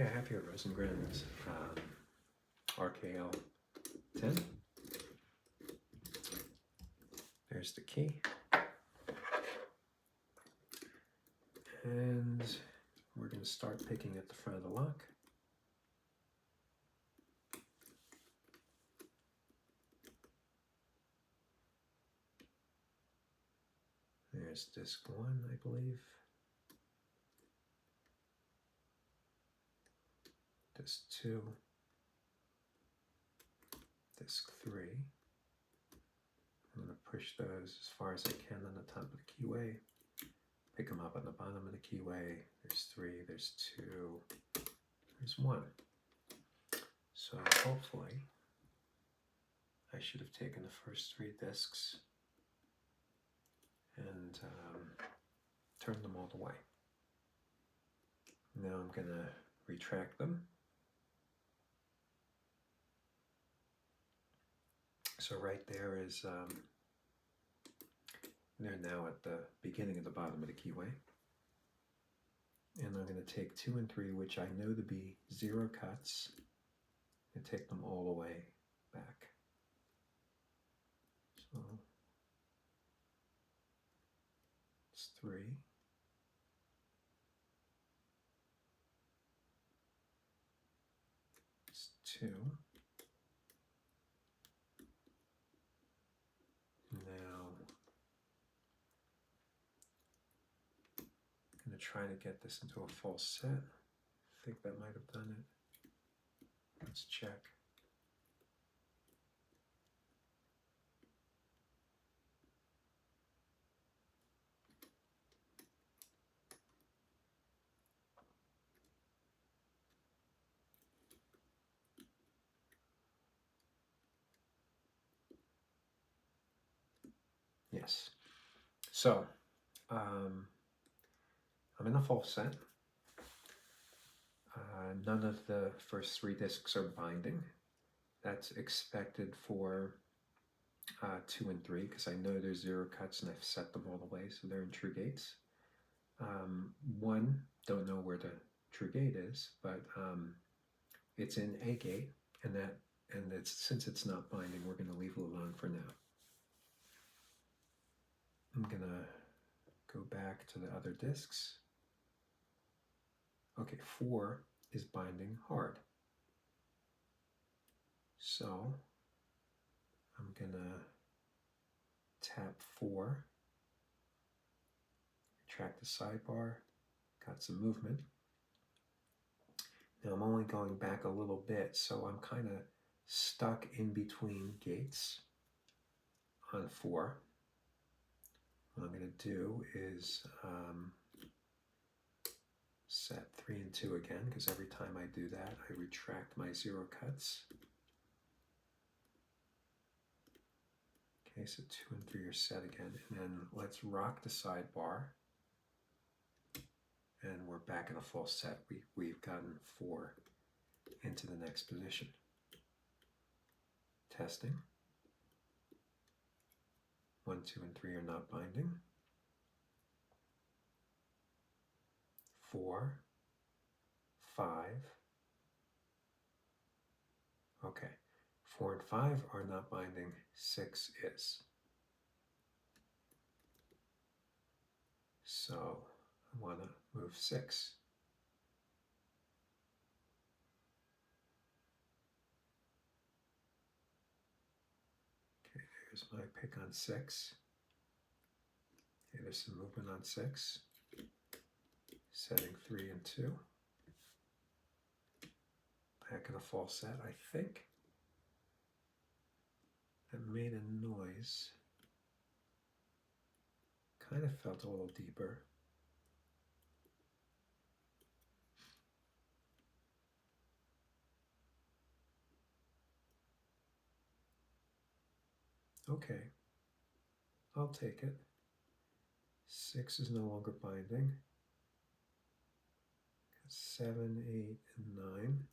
Okay, I have here Rosengrens RKL-10. There's the key. And we're going to start picking at the front of the lock. There's disc 1, I believe. Disc 2. Disc 3. I'm going to push those as far as I can on the top of the keyway. Pick them up on the bottom of the keyway. There's 3, there's 2, there's 1. So hopefully I should have taken the first 3 discs and turned them all the way. Now I'm going to retract them. So right there is, they're now at the beginning of the bottom of the keyway. And I'm going to take 2 and 3, which I know to be 0 cuts, and take them all the way back. So it's 3. It's 2. Now I'm going to try to get this into a false set. I think that might have done it. Let's check. Yes. So I'm in a false set. None of the first 3 discs are binding. That's expected for 2 and 3 because I know there's 0 cuts and I've set them all the way, so they're in true gates. 1, don't know where the true gate is, but it's in a gate, and since it's not binding, we're going to leave it alone for now. I'm going to go back to the other discs. Okay, 4 is binding hard. So I'm going to tap 4, retract the sidebar, got some movement. Now I'm only going back a little bit, so I'm kind of stuck in between gates on 4. What I'm going to do is set 3 and 2 again, because every time I do that, I retract my 0 cuts. Okay, so 2 and 3 are set again, and then let's rock the sidebar, and we're back in a full set. We've gotten 4 into the next position. Testing. 1, 2, and 3 are not binding. 4, 5. Okay, 4 and 5 are not binding. 6 is. So I want to move 6. Okay, there's my pick on 6. Okay, there's some movement on 6. Setting 3 and 2. Back in a false set, I think. That made a noise. Kind of felt a little deeper. Okay, I'll take it. 6 is no longer binding. 7, 8, and 9.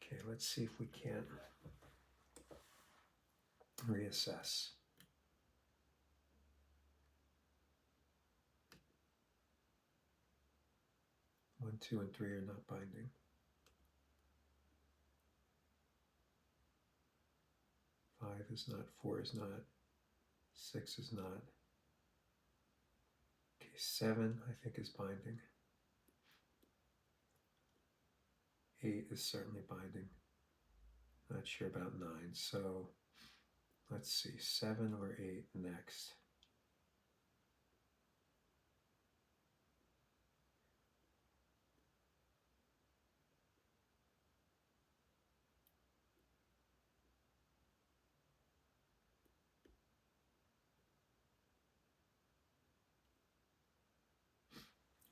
Okay, let's see if we can't reassess. 1, 2, and 3 are not binding. 5 is not, 4 is not, 6 is not. Okay, 7 I think is binding. 8 is certainly binding. Not sure about 9. So let's see, 7 or 8 next.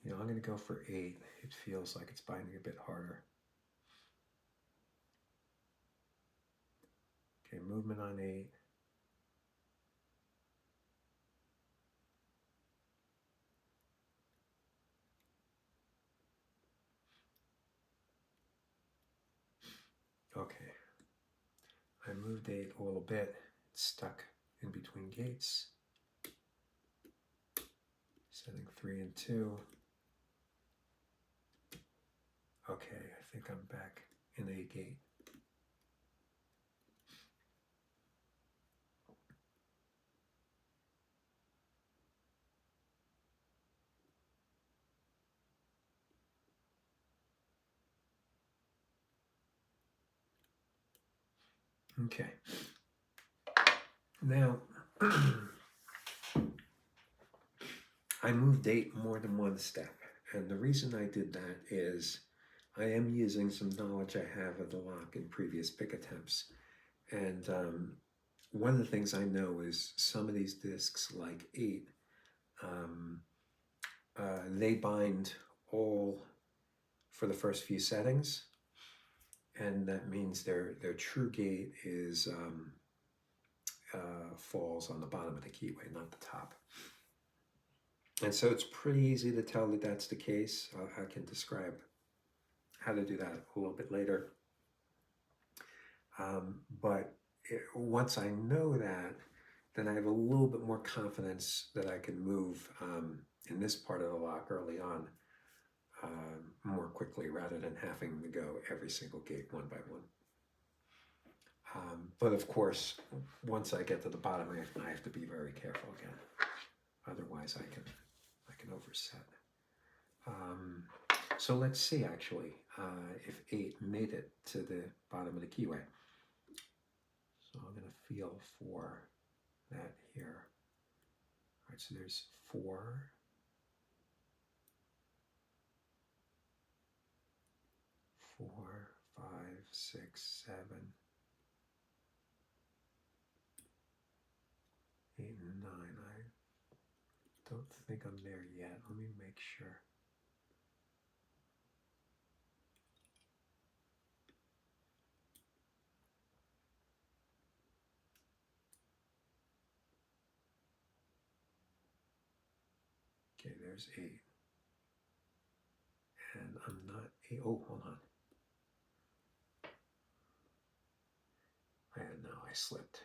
You know, I'm going to go for 8. It feels like it's binding a bit harder. Okay, movement on 8. Okay, I moved 8 a little bit. It's stuck in between gates. Setting 3 and 2. Okay, I think I'm back in A gate. Okay. Now, I moved 8 more than one step. And the reason I did that is I am using some knowledge I have of the lock in previous pick attempts. And one of the things I know is some of these discs, like 8, they bind all for the first few settings. And that means their true gate is falls on the bottom of the keyway, not the top. And so it's pretty easy to tell that that's the case. I can describe how to do that a little bit later. But once I know that, then I have a little bit more confidence that I can move in this part of the lock early on more quickly rather than having to go every single gate one by one. But of course, once I get to the bottom, I have to be very careful again. Otherwise, I can overset. So let's see, actually, if 8 made it to the bottom of the keyway. So I'm going to feel for that here. All right, so there's 4. 4, 5, 6, 7, 8, and 9. I don't think I'm there yet. Let me make sure. Okay, there's 8. And I'm not 8. Oh, hold on. No, I slipped.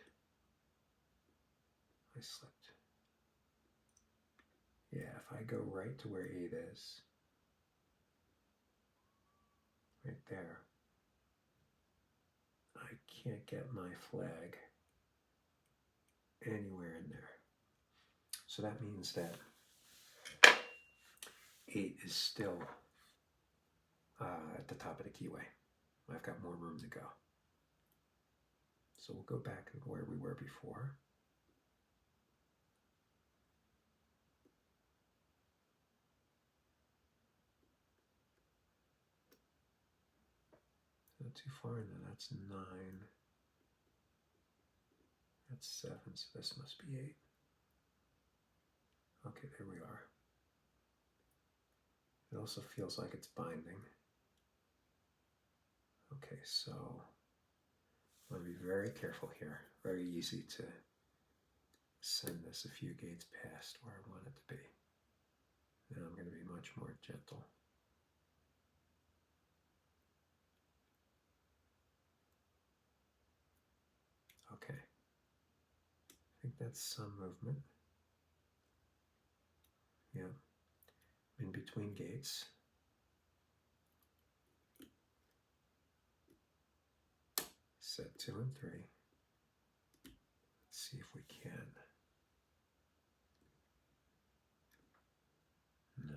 Yeah, if I go right to where 8 is, right there, I can't get my flag anywhere in there. So that means that 8 is still at the top of the keyway. I've got more room to go. So we'll go back to where we were before. Not too far in there. That's 9. That's 7, so this must be 8. Okay, there we are. It also feels like it's binding. Okay, so I'm going to be very careful here. Very easy to send this a few gates past where I want it to be. Now I'm going to be much more gentle. Okay. I think that's some movement. Yeah. In between gates. set 2 and 3. Let's see if we can. No.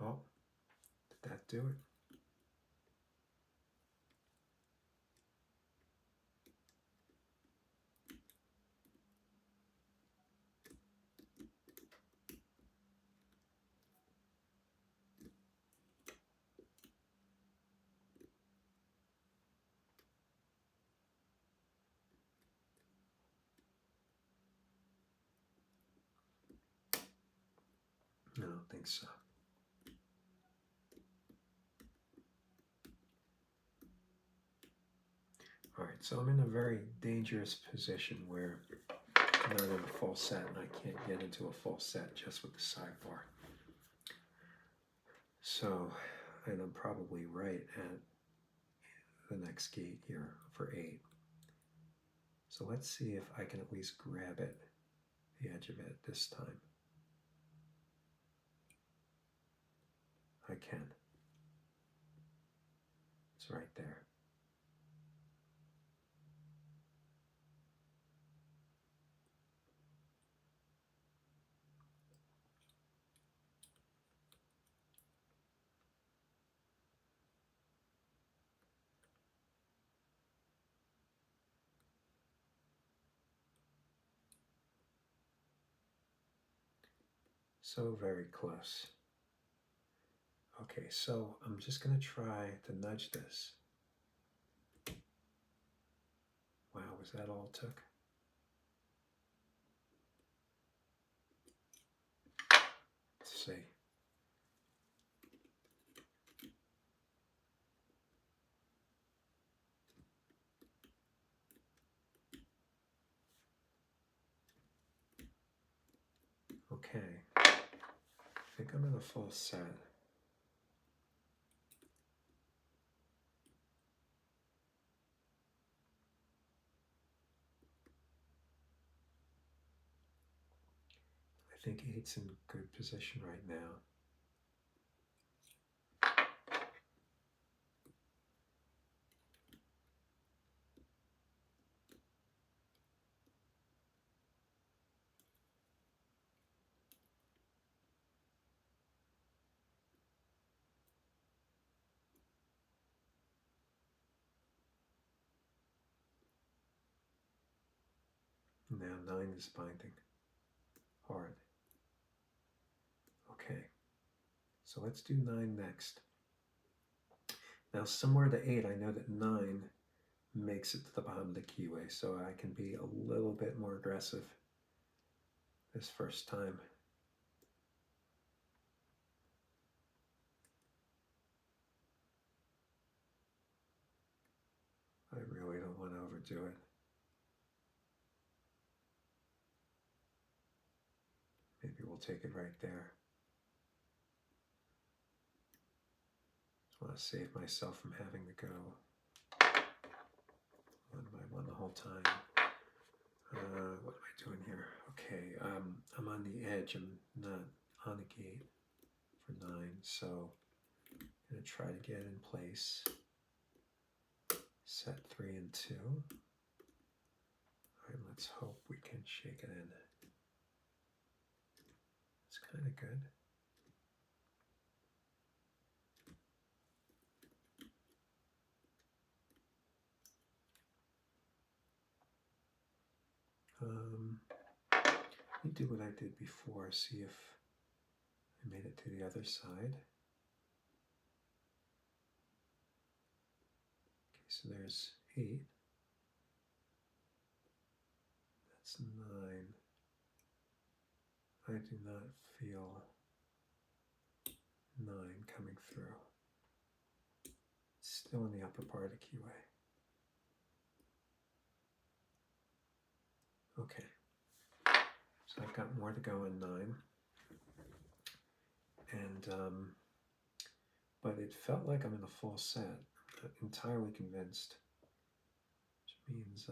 Oh, did that do it? I don't think so. All right, so I'm in a very dangerous position where I'm not in a full set and I can't get into a full set just with the sidebar. So, and I'm probably right at the next gate here for 8. So let's see if I can at least grab it, the edge of it this time. I can. It's right there. So very close. Okay, so I'm just going to try to nudge this. Wow, was that all it took? Let's see. Okay, I think I'm in a full set. I think 8's in good position right now. Now 9 is binding hard. Okay, so let's do 9 next. Now somewhere to 8, I know that 9 makes it to the bottom of the keyway, so I can be a little bit more aggressive this first time. I really don't want to overdo it. Maybe we'll take it right there. Just want to save myself from having to go 1 by 1 the whole time. What am I doing here? Okay, I'm on the edge. I'm not on the gate for 9, so I'm going to try to get in place. Set 3 and 2. All right, let's hope we can shake it in. It's kind of good. Let me do what I did before, see if I made it to the other side. Okay, so there's 8. That's 9. I do not feel 9 coming through. It's still in the upper part of the keyway. Okay, so I've got more to go in 9. And, but it felt like I'm in a full set. I'm not entirely convinced, which means,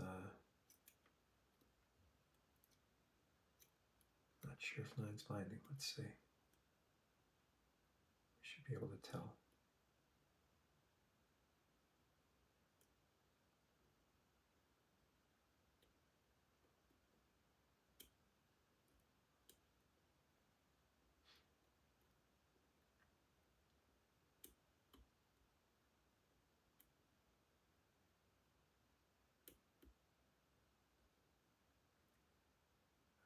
not sure if 9's binding. Let's see. should be able to tell.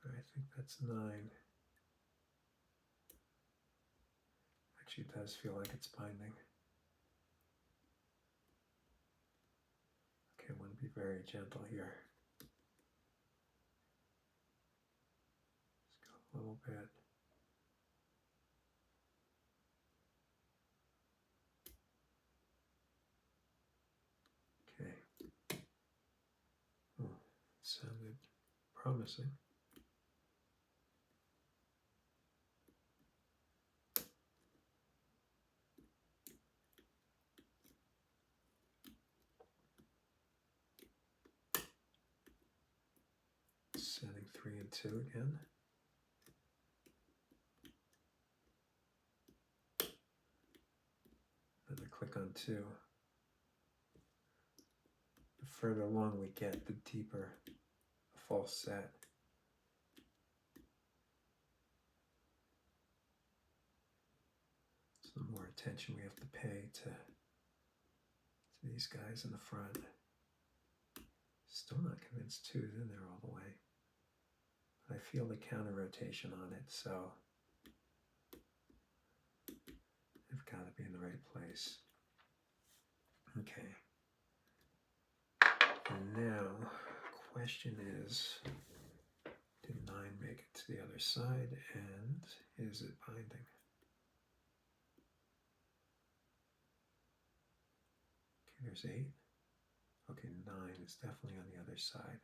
I think that's 9. Actually, it does feel like it's binding. Okay, I want to be very gentle here. Let's go a little bit. Okay. Oh, sounded promising. Setting 3 and 2 again. Then I click on 2. The further along we get, the deeper the false set. So the more attention we have to pay to these guys in the front. Still not convinced 2 is in there all the way. But I feel the counter rotation on it, so they've got to be in the right place. Okay. And now, question is, did 9 make it to the other side, and is it binding? Okay, there's 8. Okay, 9 is definitely on the other side.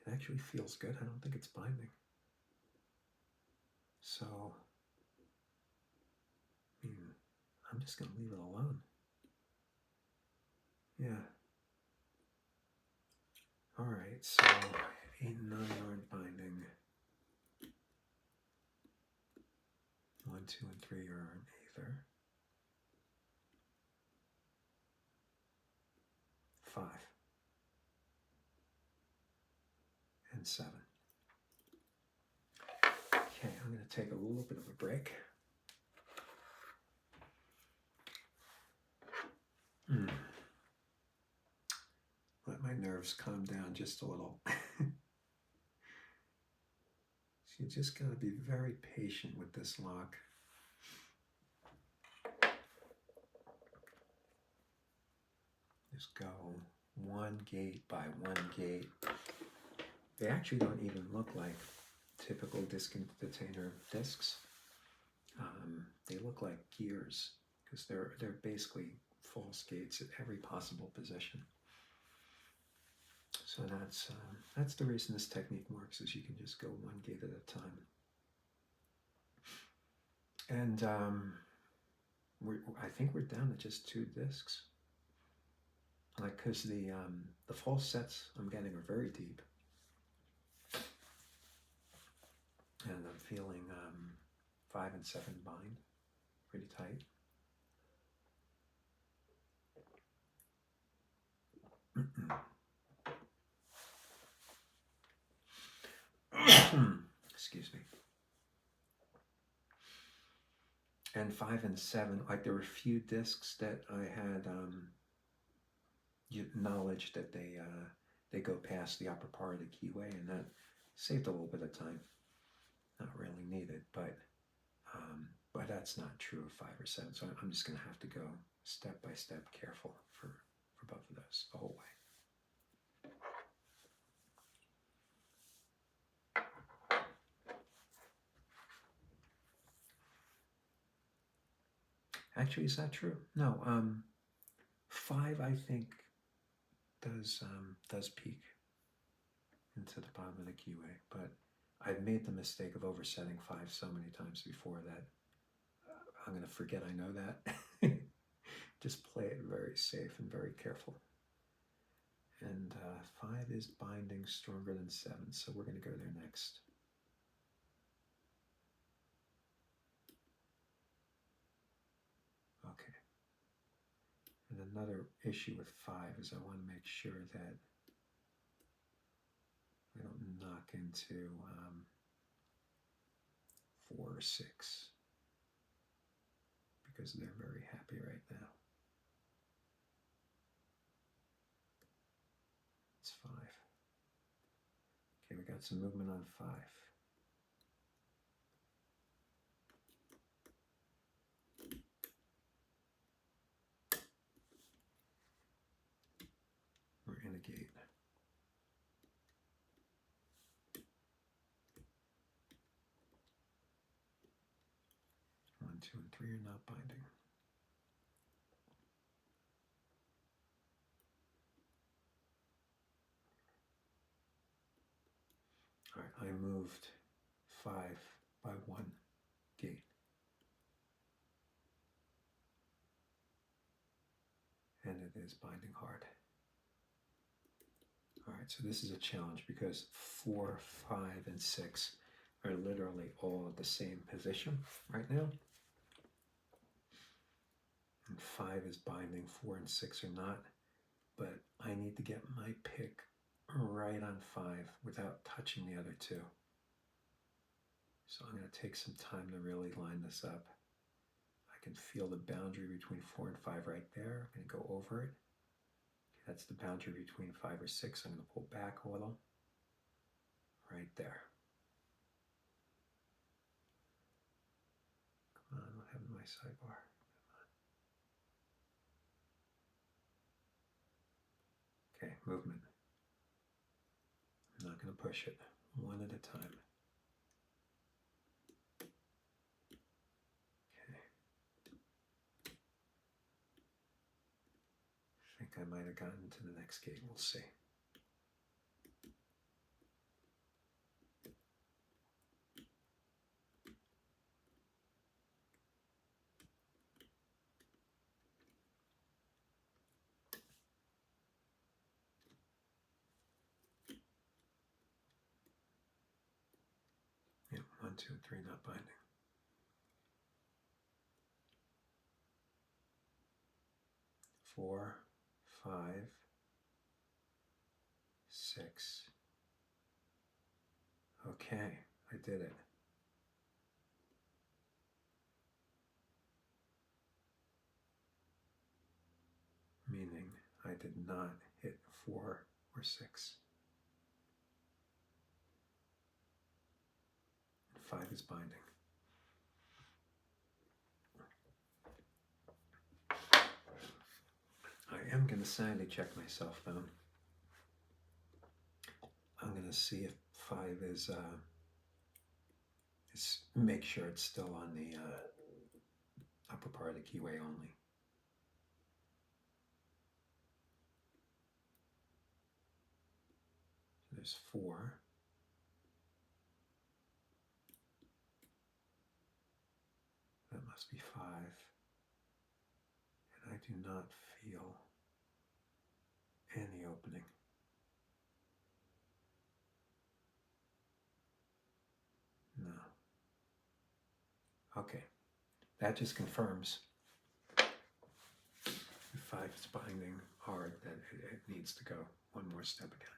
It actually feels good. I don't think it's binding. So, I'm just going to leave it alone. Yeah. All right, so 8 and 9 aren't binding. 1, 2, and 3 aren't either. 5 and 7. Okay, I'm going to take a little bit of a break. Let my nerves calm down just a little. So you just got to be very patient with this lock. Just go one gate by one gate. They actually don't even look like typical disc detainer discs. They look like gears because they're basically false gates at every possible position. So that's the reason this technique works, is you can just go one gate at a time. And I think we're down to just 2 discs. Like, because the false sets I'm getting are very deep, and I'm feeling 5 and 7 bind pretty tight. Excuse me. And 5 and 7, like, there were a few discs that I had knowledge that they go past the upper part of the keyway, and that saved a little bit of time. Not really needed, but that's not true of 5 or 7. So I'm just going to have to go step by step, careful for both of those the whole way. Actually, is that true? No. 5, I think, does peak into the bottom of the keyway, but I've made the mistake of oversetting 5 so many times before that I'm going to forget I know that. just play it very safe and very careful. And 5 is binding stronger than 7, so we're going to go there next. Okay. And another issue with 5 is I want to make sure that I don't knock into 4 or 6, because they're very happy right now. It's 5. Okay, we got some movement on 5. We're in a gate. 1, 2, and 3 are not binding. All right, I moved 5 by 1 gate. And it is binding hard. All right, so this is a challenge because 4, 5, and 6 are literally all at the same position right now. And 5 is binding, 4 and 6 are not. But I need to get my pick right on 5 without touching the other 2. So I'm going to take some time to really line this up. I can feel the boundary between 4 and 5 right there. I'm going to go over it. Okay, that's the boundary between 5 or 6. I'm going to pull back a little. Right there. Come on, what happened to my sidebar? Okay, movement. I'm not going to push it. One at a time. Okay. I think I might have gotten to the next gate. We'll see. Yep, 1, 2, and 3 not binding. 4, 5, 6. Okay, I did it. Meaning I did not hit 4 or 6. 5 is binding. I am going to sanity check myself though. I'm going to see if 5 is make sure it's still on the upper part of the keyway only. So there's 4. That must be 5. And I do not feel any opening. No. Okay. That just confirms if 5 is binding hard, that it needs to go one more step again.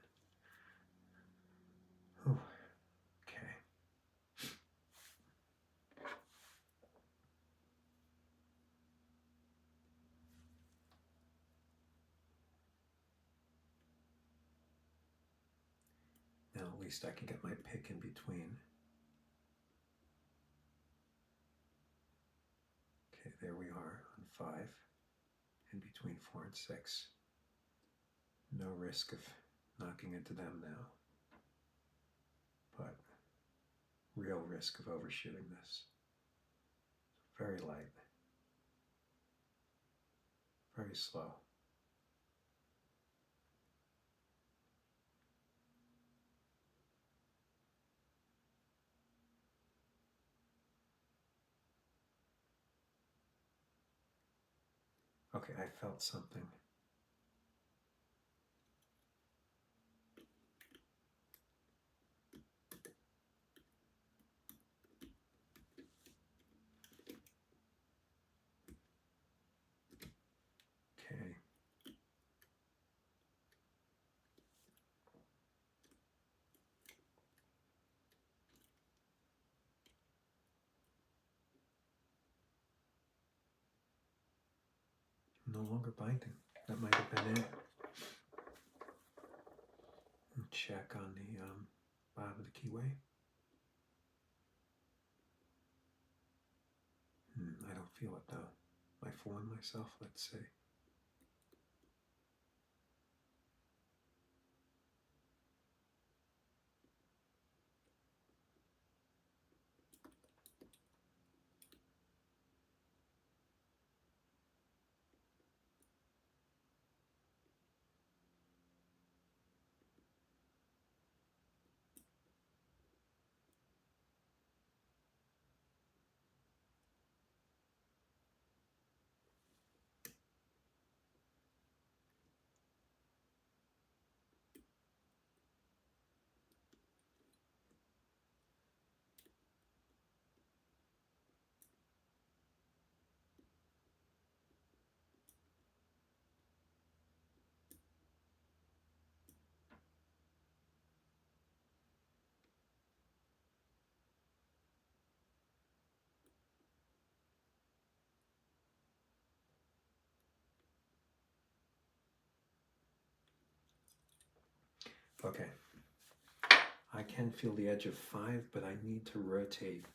Whew. Okay. Now at least I can get my pick in between. Okay, there we are on 5, in between 4 and 6. No risk of knocking into them now, but real risk of overshooting this. Very light, very slow. Okay, I felt something. Okay. No longer binding. That might have been it. Check on the bottom of the keyway. I don't feel it though. Am I fooling myself? Let's see. Okay. I can feel the edge of 5, but I need to rotate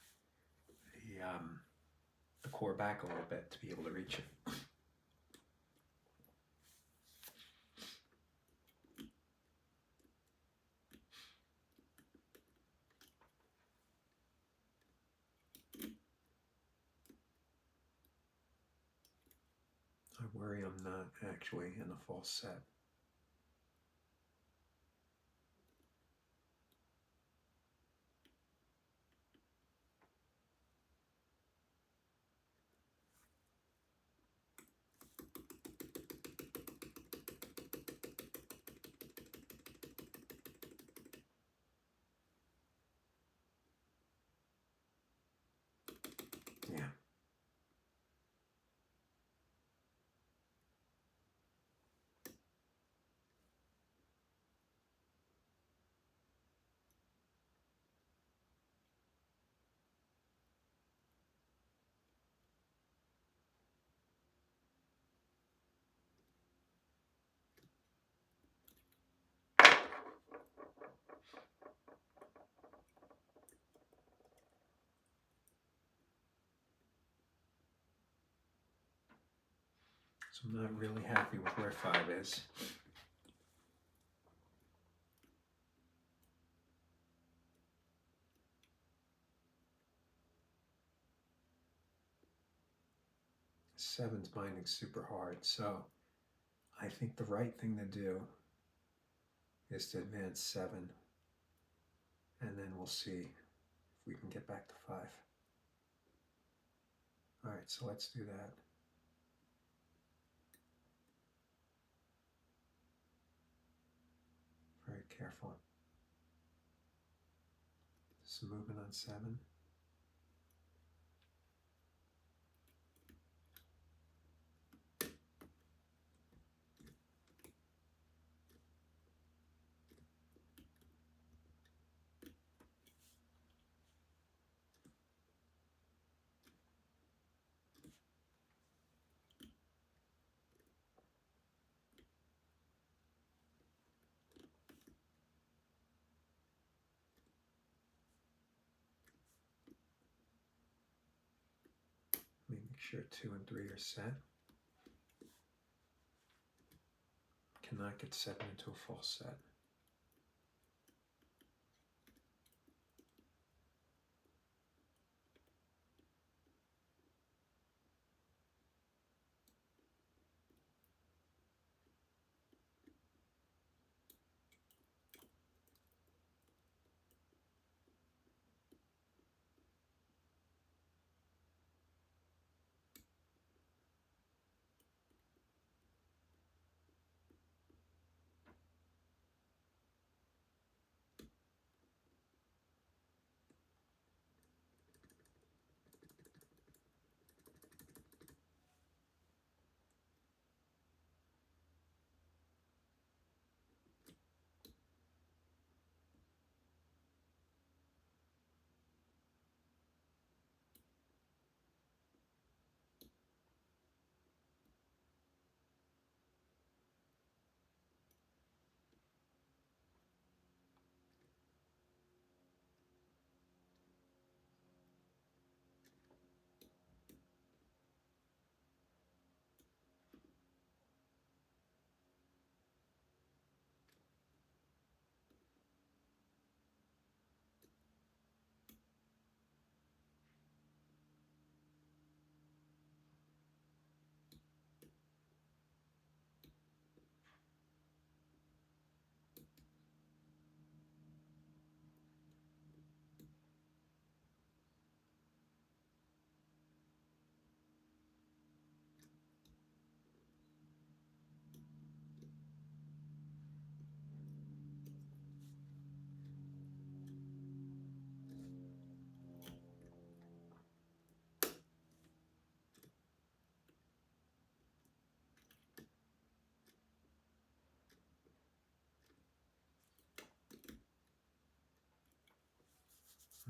the core back a little bit to be able to reach it. I worry I'm not actually in a false set. Yeah. So I'm not really happy with where 5 is. Seven's binding super hard, so I think the right thing to do is to advance 7, and then we'll see if we can get back to 5. All right, so let's do that. Very careful. Some movement on 7. Make sure 2 and 3 are set. Cannot get 7 into a false set.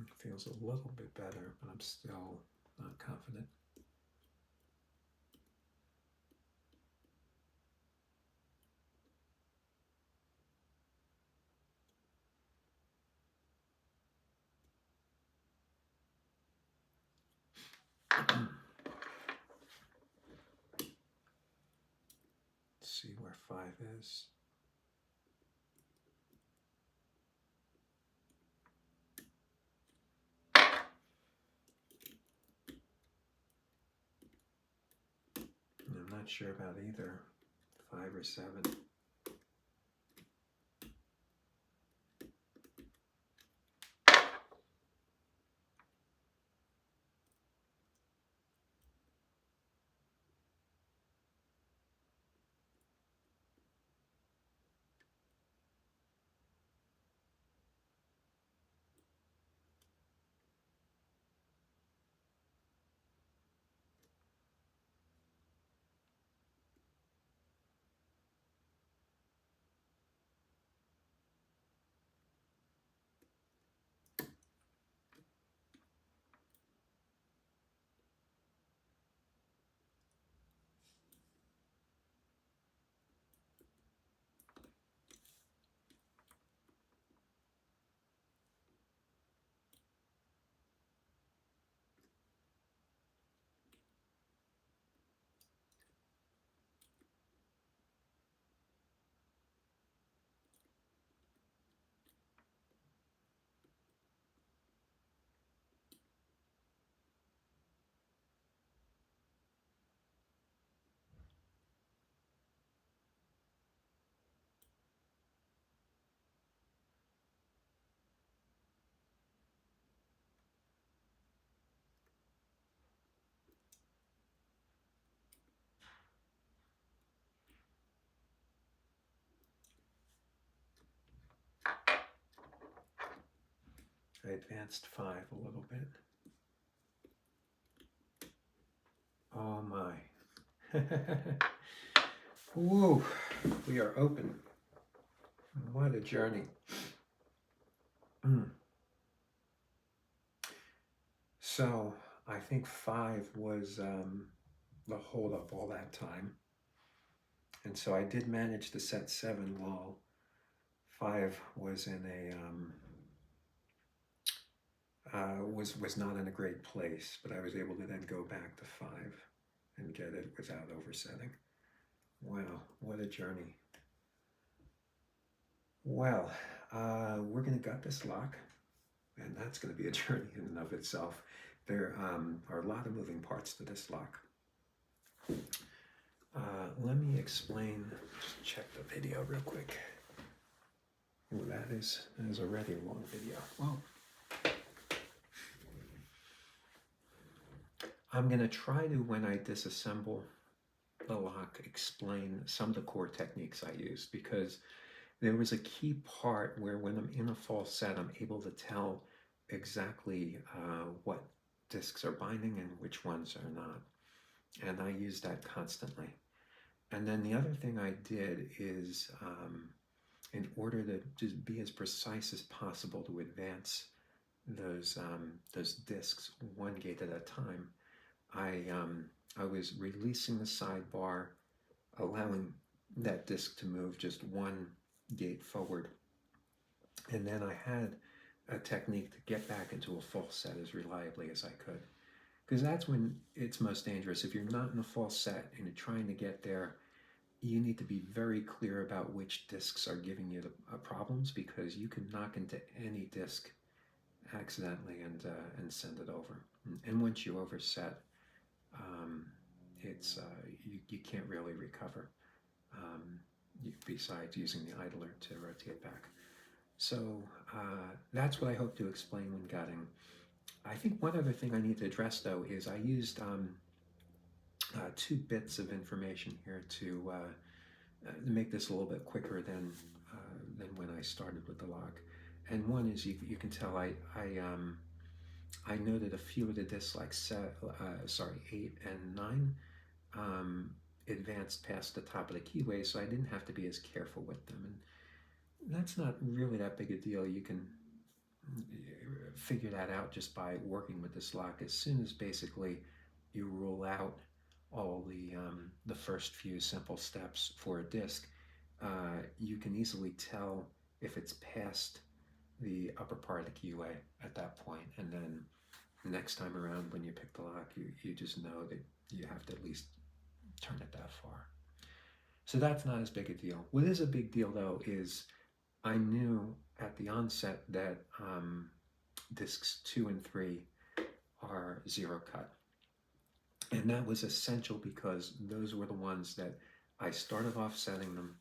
It feels a little bit better, but I'm still not confident. See where 5 is. I'm not sure about either 5 or 7. I advanced 5 a little bit. Oh my. Woo, we are open. What a journey. So I think 5 was the hold up all that time. And so I did manage to set 7 while 5 was in a was not in a great place, but I was able to then go back to 5 and get it without oversetting. Wow, what a journey. Well, we're going to gut this lock, and that's going to be a journey in and of itself. There are a lot of moving parts to this lock. Let me explain, just check the video real quick. Ooh, that is already a long video. Whoa. I'm going to try to, when I disassemble the lock, explain some of the core techniques I use, because there was a key part where when I'm in a false set, I'm able to tell exactly what discs are binding and which ones are not. And I use that constantly. And then the other thing I did is, in order to just be as precise as possible to advance those discs one gate at a time, I was releasing the sidebar, allowing that disc to move just one gate forward. And then I had a technique to get back into a false set as reliably as I could. Because that's when it's most dangerous. If you're not in a false set and you're trying to get there, you need to be very clear about which discs are giving you the problems, because you can knock into any disc accidentally and send it over. And once you overset, it's you can't really recover besides using the idler to rotate back. So that's what I hope to explain when gutting. I think one other thing I need to address, though, is I used 2 bits of information here to make this a little bit quicker than when I started with the lock. And one is you can tell I noted a few of the discs, like 8 and 9, advanced past the top of the keyway, so I didn't have to be as careful with them. And that's not really that big a deal. You can figure that out just by working with this lock. As soon as basically you rule out all the first few simple steps for a disc, you can easily tell if it's past the upper part of the keyway at that point. And then next time around when you pick the lock, you just know that you have to at least turn it that far. So that's not as big a deal. What is a big deal though is I knew at the onset that discs 2 and 3 are zero cut. And that was essential because those were the ones that I started off setting them,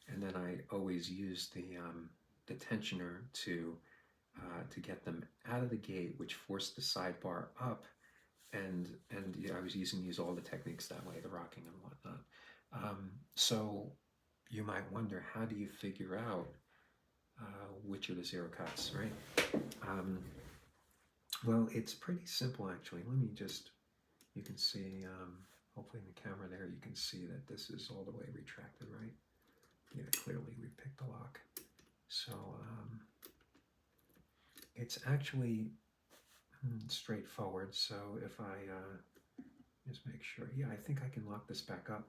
and then I always used the tensioner to get them out of the gate, which forced the sidebar up, and yeah, I was use all the techniques that way, the rocking and whatnot. So you might wonder, how do you figure out which are the zero cuts, right? Well, it's pretty simple actually. Let me just, you can see, hopefully in the camera there, you can see that this is all the way retracted, right? Yeah, clearly we picked the lock. So it's actually straightforward. So if I just make sure, yeah, I think I can lock this back up.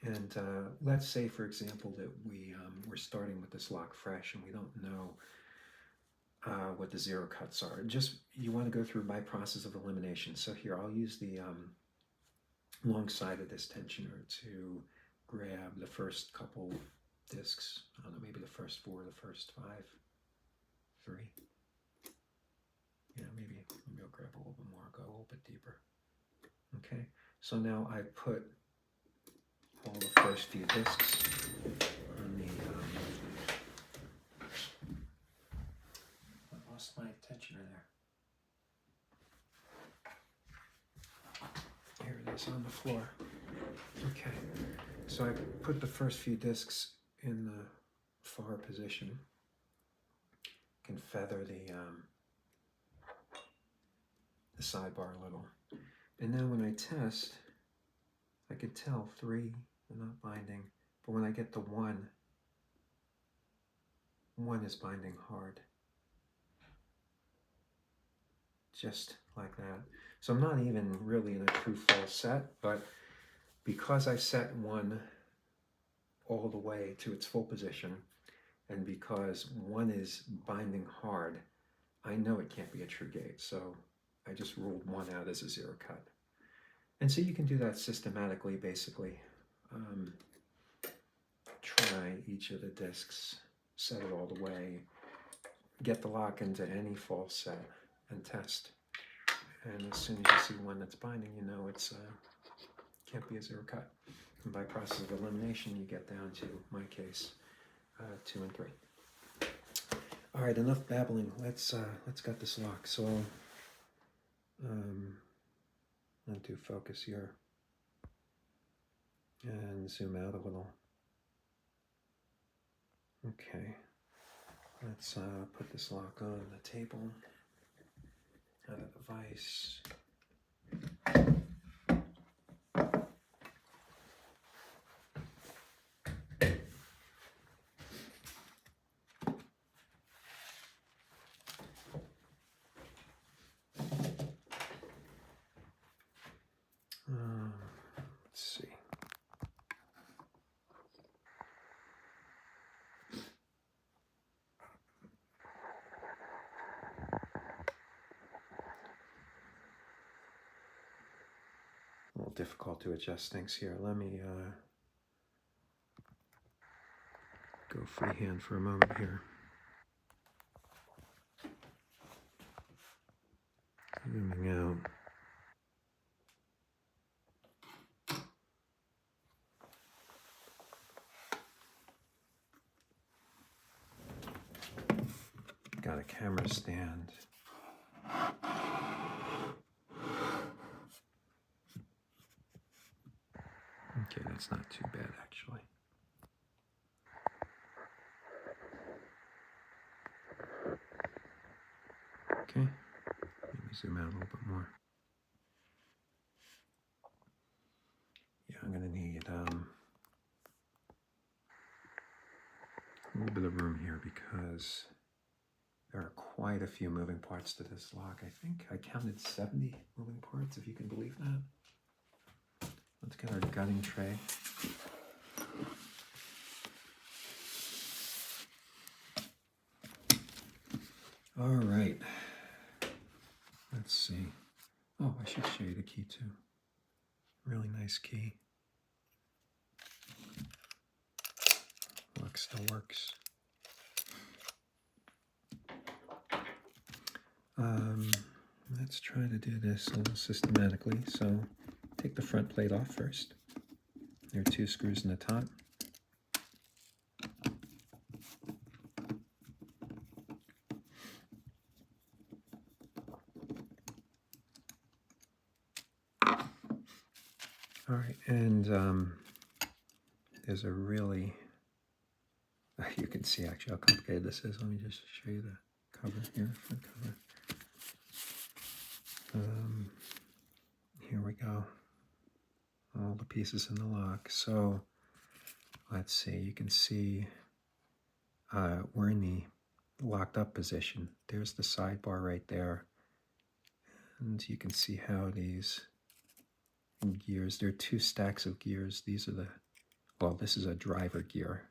And let's say, for example, that we're starting with this lock fresh and we don't know what the zero cuts are. Just, you want to go through my process of elimination. So here, I'll use the long side of this tensioner to grab the first couple discs. I don't know, maybe the first 4, the first 5, 3. Yeah, maybe I'll grab a little bit more, go a little bit deeper. Okay, so now I put all the first few discs on the, I lost my tensioner there. Here it is on the floor. Okay, so I put the first few discs in the far position. Can feather the sidebar a little. And now when I test, I can tell 3 are not binding, but when I get to 1 is binding hard. Just like that. So I'm not even really in a true full set, but because I set 1 all the way to its full position, and because 1 is binding hard, I know it can't be a true gate. So I just ruled 1 out as a zero cut. And so you can do that systematically, basically. Try each of the discs, set it all the way, get the lock into any false set, and test. And as soon as you see 1 that's binding, you know it's can't be a zero cut. And by process of elimination, you get down to, my case, 2 and 3. All right, enough babbling. Let's get this lock. So I'll do focus here and zoom out a little. Okay, let's put this lock on the table. Out of the vise. Let's see. A little difficult to adjust things here. Let me go freehand for a moment here. Zooming out. Got a camera stand. Okay, that's not too bad actually. Okay, maybe zoom out a little bit more. Yeah, I'm gonna need a little bit of room here because there are quite a few moving parts to this lock. I think I counted 70 moving parts, if you can believe that. Let's get our gutting tray. All right. Let's see. Oh, I should show you the key too. Really nice key. Lock still works. Let's try to do this a little systematically. So take the front plate off first. There are 2 screws in the top. All right, and there's a really, you can see actually how complicated this is. Let me just show you the cover here, front cover. Here we go. All the pieces in the lock. So let's see, you can see we're in the locked up position. There's the sidebar right there. And you can see how these gears, there are 2 stacks of gears. These are the, well, this is a driver gear.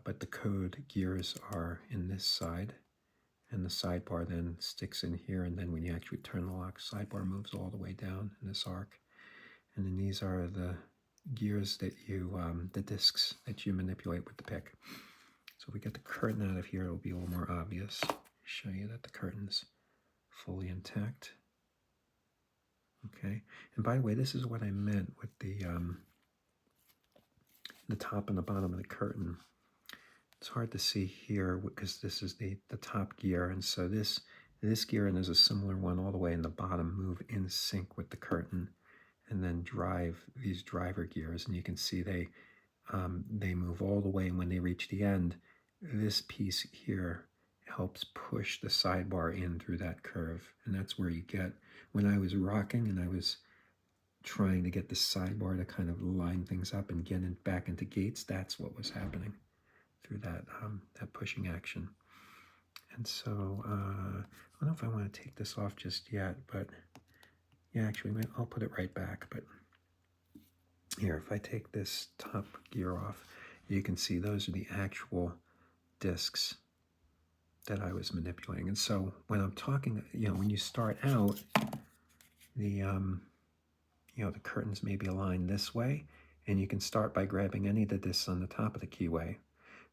But the code gears are in this side, and the sidebar then sticks in here, and then when you actually turn the lock, sidebar moves all the way down in this arc. And then these are the gears that you, the discs that you manipulate with the pick. So if we get the curtain out of here, it'll be a little more obvious. Show you that the curtain's fully intact. Okay, and by the way, this is what I meant with the top and the bottom of the curtain. It's hard to see here because this is the top gear, and so this gear, and there's a similar one all the way in the bottom, move in sync with the curtain, and then drive these driver gears, and you can see they move all the way, and when they reach the end, this piece here helps push the sidebar in through that curve, and that's where you get, when I was rocking and I was trying to get the sidebar to kind of line things up and get it back into gates, that's what was happening through that that pushing action. And so I don't know if I want to take this off just yet, but yeah, actually I'll put it right back. But here, if I take this top gear off, you can see those are the actual discs that I was manipulating. And so when I'm talking, when you start out, the the curtains may be aligned this way, and you can start by grabbing any of the discs on the top of the keyway.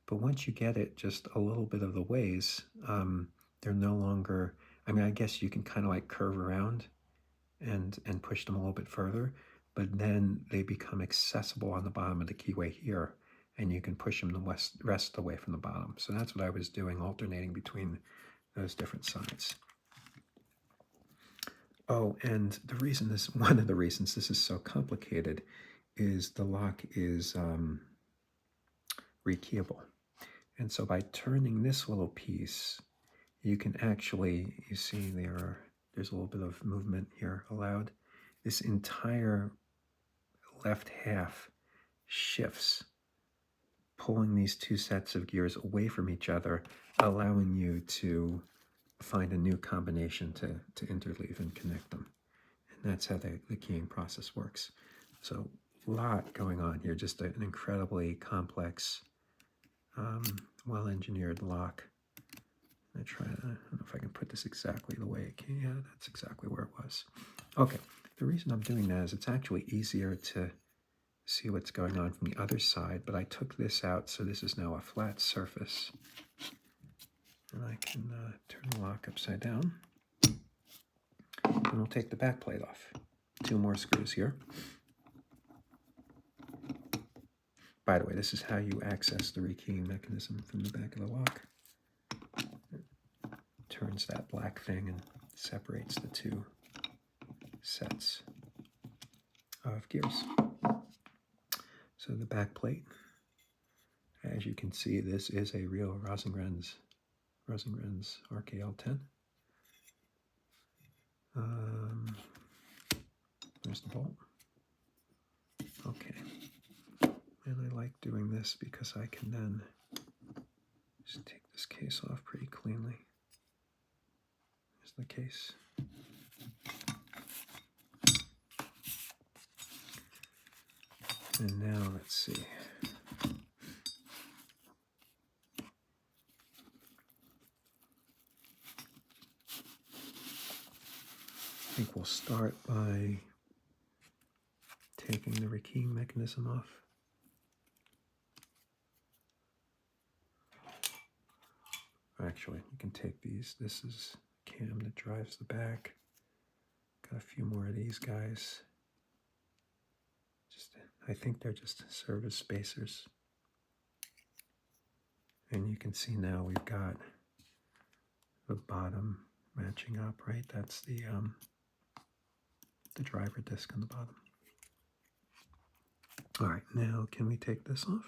But once you get it just a little bit of the ways, they're no longer, I mean, I guess you can kind of like curve around and push them a little bit further, but then they become accessible on the bottom of the keyway here, and you can push them the rest away from the bottom. So that's what I was doing, alternating between those different sides. Oh, and the reason one of the reasons this is so complicated is the lock is rekeyable. And so by turning this little piece, you can actually, you see there's a little bit of movement here allowed. This entire left half shifts, pulling these 2 sets of gears away from each other, allowing you to find a new combination to interleave and connect them. And that's how the keying process works. So a lot going on here, just an incredibly complex, well-engineered lock. I don't know if I can put this exactly the way it came. Yeah, that's exactly where it was. Okay, the reason I'm doing that is it's actually easier to see what's going on from the other side, but I took this out, so this is now a flat surface. And I can turn the lock upside down. And we'll take the back plate off. 2 more screws here. By the way, this is how you access the rekeying mechanism from the back of the lock. It turns that black thing and separates the 2 sets of gears. So the back plate, as you can see, this is a real Rosengrens RKL-10. There's the bolt. Okay. And I like doing this because I can then just take this case off pretty cleanly. Here's the case. And now let's see. I think we'll start by taking the rekeying mechanism off. Actually, you can take these. This is the cam that drives the back. Got a few more of these guys. I think they're just service spacers. And you can see now we've got the bottom matching up, right? That's the driver disc on the bottom. All right, now can we take this off?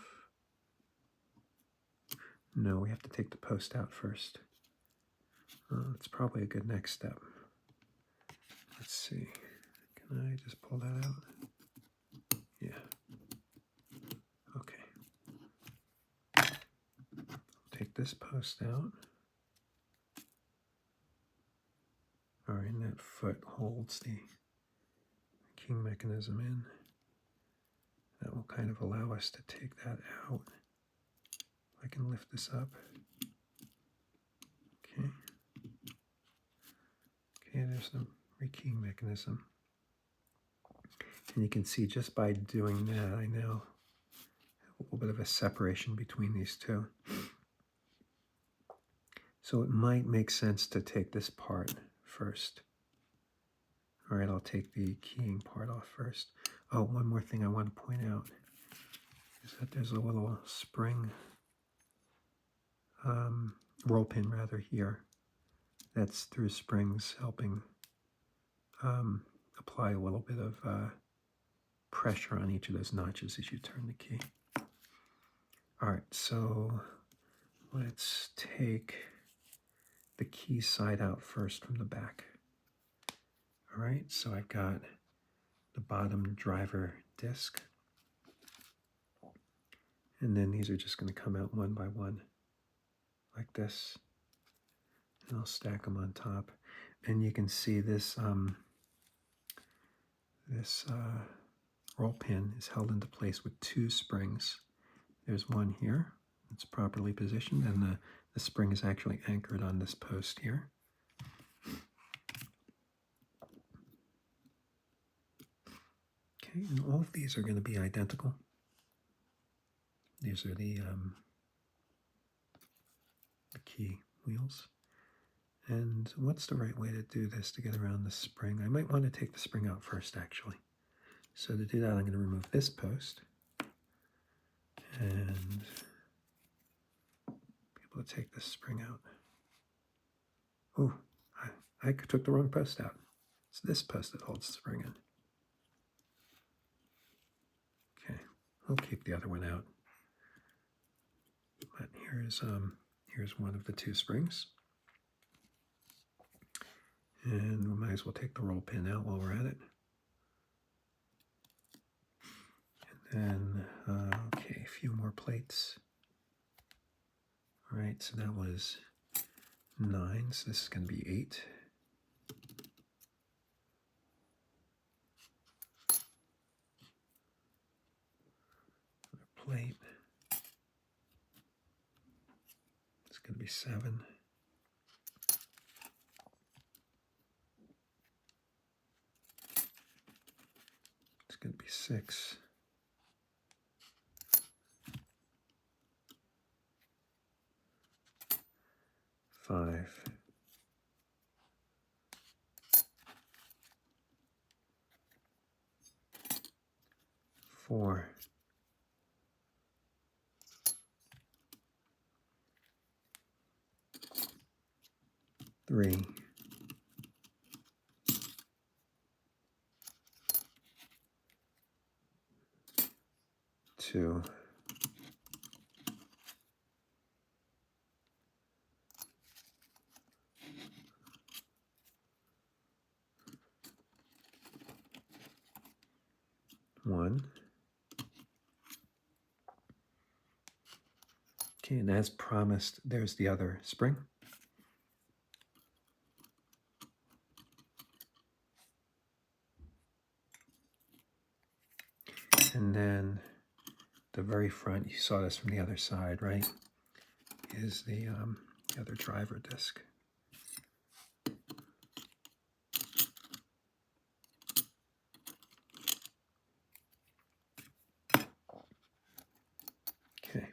No, we have to take the post out first. It's probably a good next step. Let's see. Can I just pull that out? Yeah. Okay. Take this post out. All right, and that foot holds the keying mechanism in. That will kind of allow us to take that out. I can lift this up. Okay. Okay, there's the rekeying mechanism. And you can see just by doing that, I now have a little bit of a separation between these two. So it might make sense to take this part first. All right, I'll take the keying part off first. Oh, one more thing I want to point out is that there's a little spring, roll pin rather, here. That's through springs helping apply a little bit of pressure on each of those notches as you turn the key. All right, so let's take the key side out first from the back. All right, so I've got the bottom driver disc. And then these are just going to come out one by one, like this. And I'll stack them on top. And you can see this, roll pin is held into place with two springs. There's one here. It's properly positioned, and the spring is actually anchored on this post here. Okay, and all of these are going to be identical. These are the key wheels. And what's the right way to do this to get around the spring? I might want to take the spring out first, actually. So to do that, I'm going to remove this post and be able to take this spring out. Oh, I took the wrong post out. It's this post that holds the spring in. Okay, I'll keep the other one out. But here's one of the two springs. And we might as well take the roll pin out while we're at it. And then, okay, a few more plates. All right, so that was 9, so this is going to be 8. Another plate. It's going to be 7. It's going to be 6. 5. 4. 3. 2. 1. Okay, and as promised, there's the other spring. And then the very front, you saw this from the other side, right, is the other driver disc. Okay.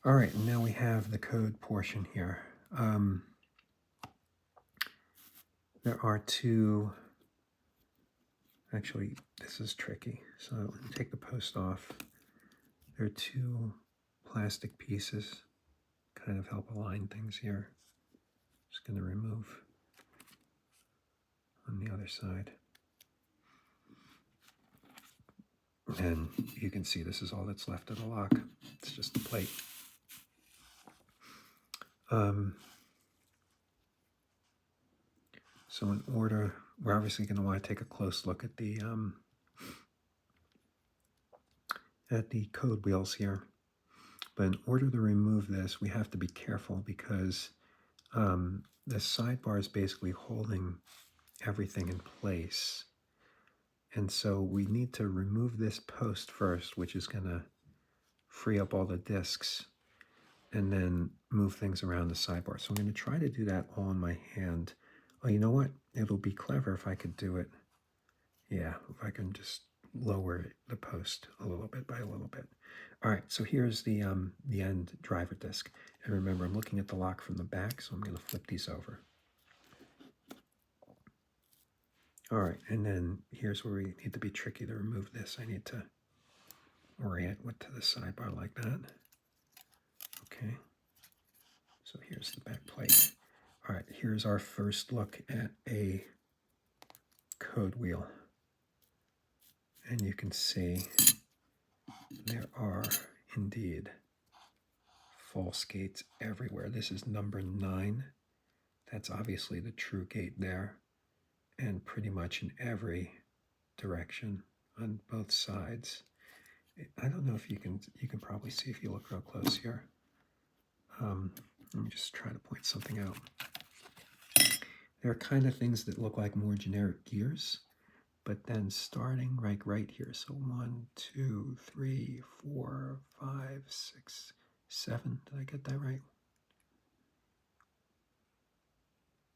All right, now we have the code portion here. There are two, actually, this is tricky. So let me take the post off. There are two plastic pieces, kind of help align things here. Just going to remove on the other side. And you can see this is all that's left of the lock. It's just the plate. So in order, we're obviously going to want to take a close look at the code wheels here. But in order to remove this, we have to be careful because the sidebar is basically holding everything in place. And so we need to remove this post first, which is going to free up all the discs, and then move things around the sidebar. So I'm going to try to do that all in my hand. Oh, you know what? It'll be clever if I could do it. Yeah, if I can just lower the post a little bit by a little bit. All right, so here's the end driver disc. And remember, I'm looking at the lock from the back, so I'm going to flip these over. All right, and then here's where we need to be tricky to remove this. I need to orient it to the sidebar like that. Okay, so here's the back plate. All right, here's our first look at a code wheel. And you can see there are indeed false gates everywhere. This is number 9. That's obviously the true gate there. And pretty much in every direction on both sides. I don't know if you can probably see if you look real close here. Let me just try to point something out. There are kind of things that look like more generic gears, but then starting right here. So 1, 2, 3, 4, 5, 6, 7. Did I get that right?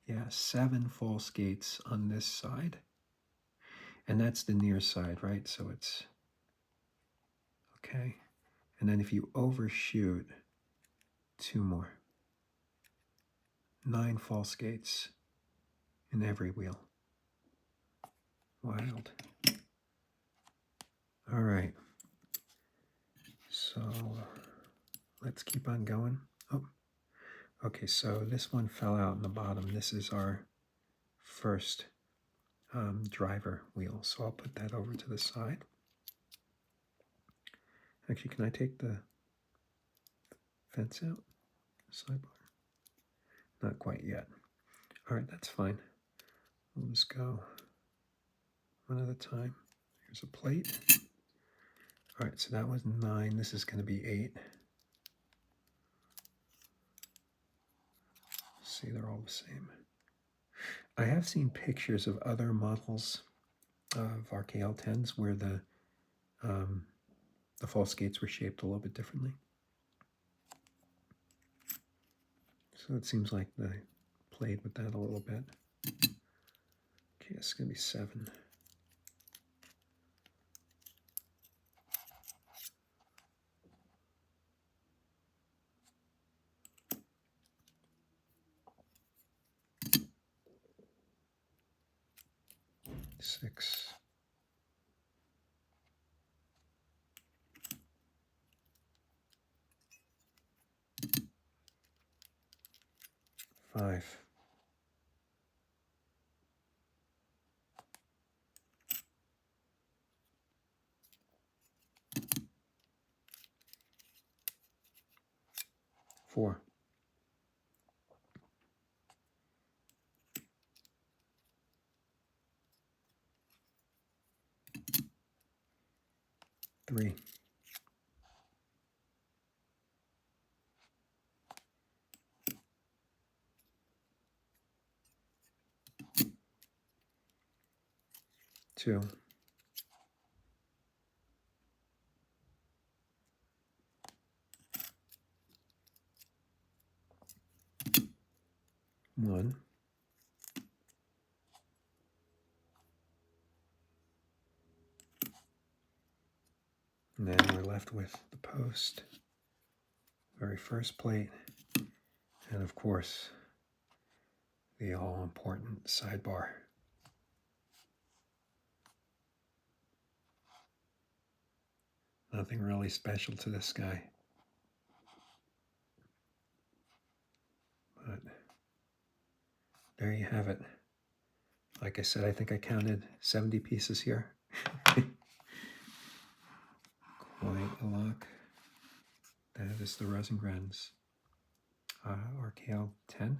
Yeah, 7 false gates on this side. And that's the near side, right? So it's okay. And then if you overshoot, 2 more. 9 false gates in every wheel. Wild. All right. So let's keep on going. Oh, okay. So this one fell out in the bottom. This is our first driver wheel. So I'll put that over to the side. Actually, can I take the fence out? Sidebar? Not quite yet. All right, that's fine. We'll just go one at a time. Here's a plate. All right, so that was 9. This is going to be 8. See, they're all the same. I have seen pictures of other models of RKL-10s where the false gates were shaped a little bit differently. So it seems like they played with that a little bit. Okay, it's going to be 7. Six. 5. 4. 3. Two. 1. Now we're left with the post, very first plate, and of course, the all-important sidebar. Nothing really special to this guy, but there you have it. Like I said, I think I counted 70 pieces here. Quite a lock. That is the Rosengrens RKL-10.